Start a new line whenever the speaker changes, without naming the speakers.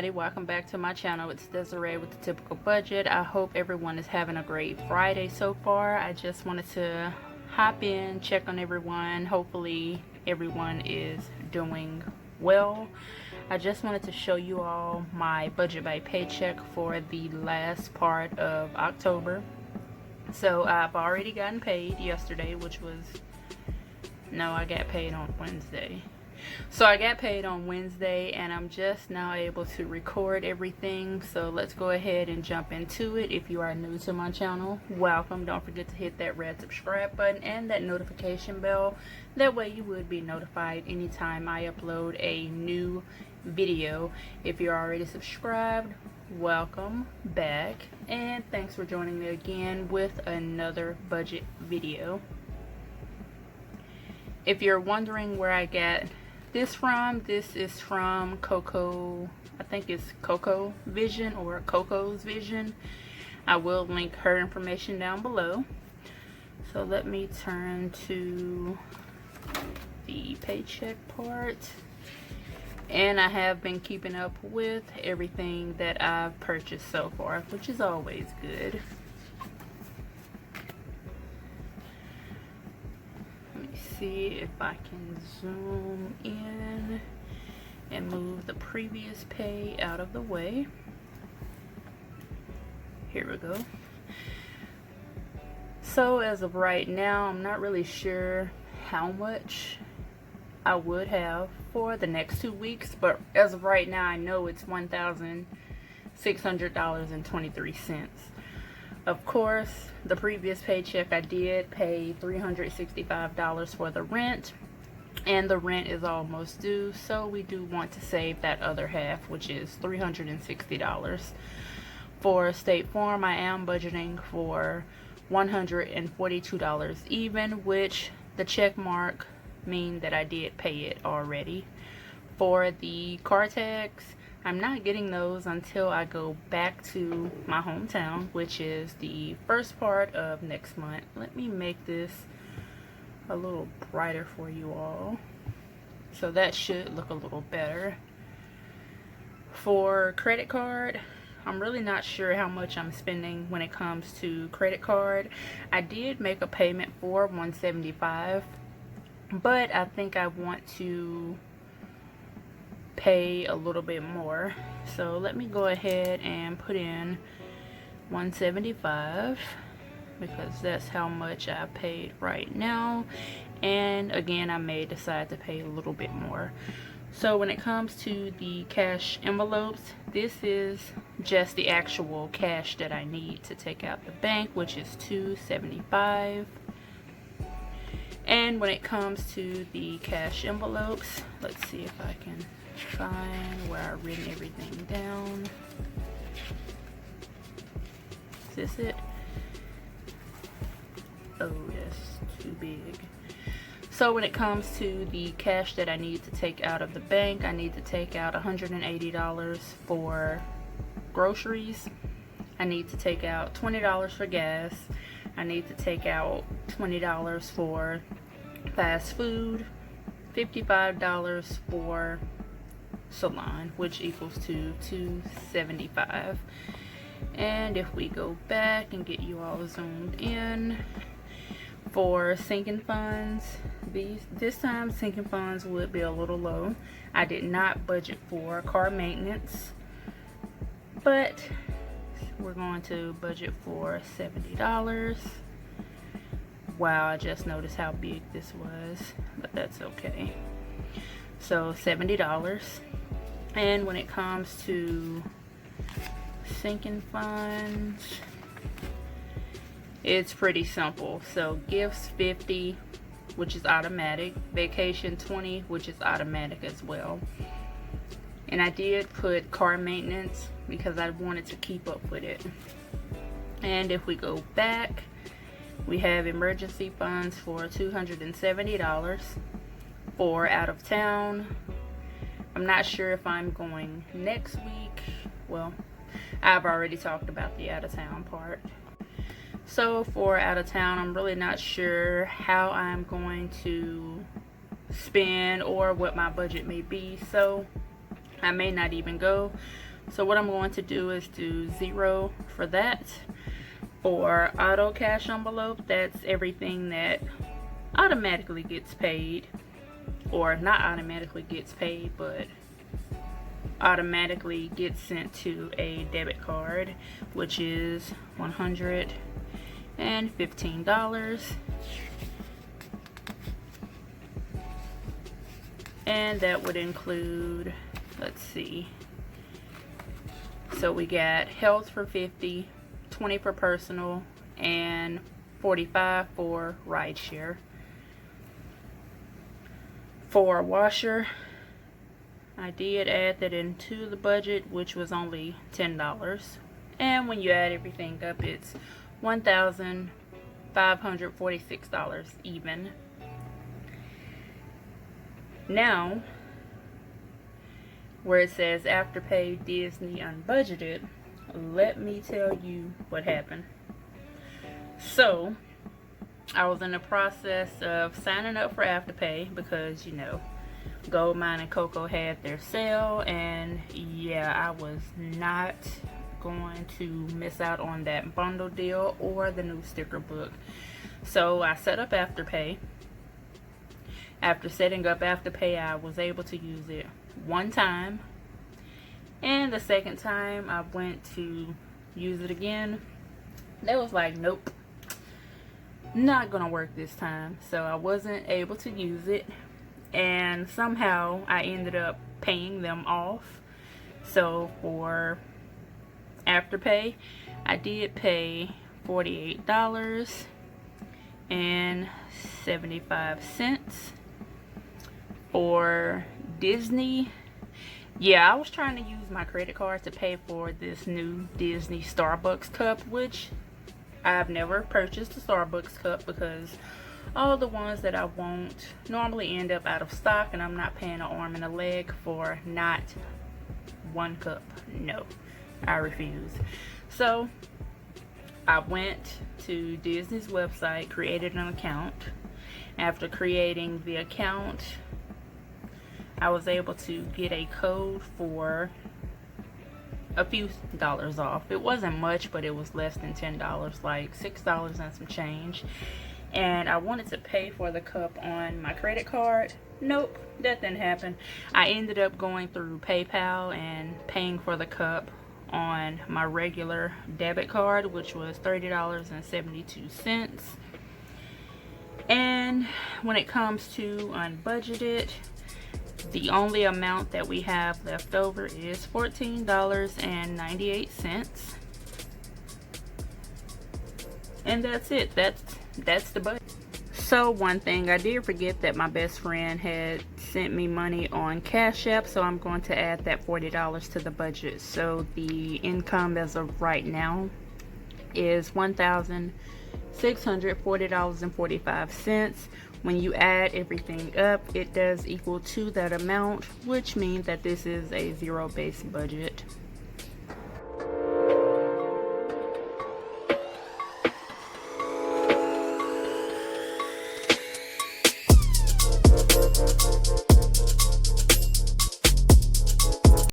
everybody, welcome back to my channel. It's Desiree with the Typical Budget. I hope everyone is having a great Friday so far. I just wanted to hop in, check on everyone. Hopefully everyone is doing well. I just wanted to show you all my budget by paycheck for the last part of October. So I've already gotten paid yesterday, which was, no, I got paid on Wednesday. So I got paid on Wednesday and I'm just now able to record everything. So let's go ahead and jump into it. If you are new to my channel, welcome. Don't forget to hit that red subscribe button and that notification bell. That way you would be notified anytime I upload a new video. If you're already subscribed, welcome back and thanks for joining me again with another budget video. If you're wondering where I got this from, this is from Coco, I think it's CoCos Vision or CoCos Vision. I will link her information down below. So let me turn to the paycheck part. And I have been keeping up with everything that I've purchased so far, which is always good. See if I can zoom in and move the previous pay out of the way. Here we go. So as of right now, I'm not really sure how much I would have for the next 2 weeks, but as of right now I know it's $1,600.23. Of course, the previous paycheck I did pay $365 for the rent, and the rent is almost due, so we do want to save that other half, which is $360. For State Farm, I am budgeting for $142 even, which the check mark mean that I did pay it already. For the car tax, I'm not getting those until I go back to my hometown, which is the first part of next month. Let me make this a little brighter for you all. So that should look a little better. For credit card, I'm really not sure how much I'm spending when it comes to credit card. I did make a payment for $175, but I think I want to pay a little bit more, so let me go ahead and put in $175 because that's how much I paid right now, and again I may decide to pay a little bit more. So when it comes to the cash envelopes, this is just the actual cash that I need to take out the bank, which is $275. And when it comes to the cash envelopes, let's see if I can find where I've written everything down. Is this it? Oh, that's too big. So when it comes to the cash that I need to take out of the bank, I need to take out $180 for groceries. I need to take out $20 for gas. I need to take out $20 for fast food, $55 for salon, which equals to $275. And if we go back and get you all zoomed in, for sinking funds, this time sinking funds would be a little low. I did not budget for car maintenance, but we're going to budget for $70. Wow, I just noticed how big this was, but that's okay. So $70. And when it comes to sinking funds, it's pretty simple. So gifts $50, which is automatic. Vacation $20, which is automatic as well. And I did put car maintenance because I wanted to keep up with it. And if we go back, we have emergency funds for $270. For out of town, I'm not sure if I'm going next week. Well, I've already talked about the out of town part. So for out of town, I'm really not sure how I'm going to spend or what my budget may be. So I may not even go. So what I'm going to do is do 0 for that. For auto cash envelope, that's everything that automatically gets paid, or not automatically gets paid, but automatically gets sent to a debit card, which is $115. And that would include, let's see, so we got health for 50, 20 for personal, and 45 for rideshare. For washer, I did add that into the budget, which was only $10. And when you add everything up, it's $1,546 even. Now, where it says Afterpay Disney unbudgeted, let me tell you what happened. So, I was in the process of signing up for Afterpay because, you know, Goldmine and Coco had their sale, and yeah, I was not going to miss out on that bundle deal or the new sticker book. So I set up Afterpay. After setting up Afterpay, I was able to use it one time, and the second time I went to use it again, they was like, nope, not gonna work this time. So I wasn't able to use it, and somehow I ended up paying them off. So for Afterpay, I did pay $48.75. For Disney, yeah, I was trying to use my credit card to pay for this new Disney Starbucks cup, which I've never purchased a Starbucks cup because all the ones that I want normally end up out of stock, and I'm not paying an arm and a leg for not one cup. No, I refuse. So I went to Disney's website, created an account. After creating the account, I was able to get a code for a few dollars off. It wasn't much, but it was less than $10, like $6 and some change. And I wanted to pay for the cup on my credit card. Nope, that didn't happen. I ended up going through PayPal and paying for the cup on my regular debit card, which was $30.72. And when it comes to unbudgeted, the only amount that we have left over is $14.98. And that's it. That's the budget. So one thing I did forget, that my best friend had sent me money on Cash App, so I'm going to add that $40 to the budget. So the income as of right now is $1,640.45. When you add everything up, it does equal to that amount, which means that this is a zero-based budget.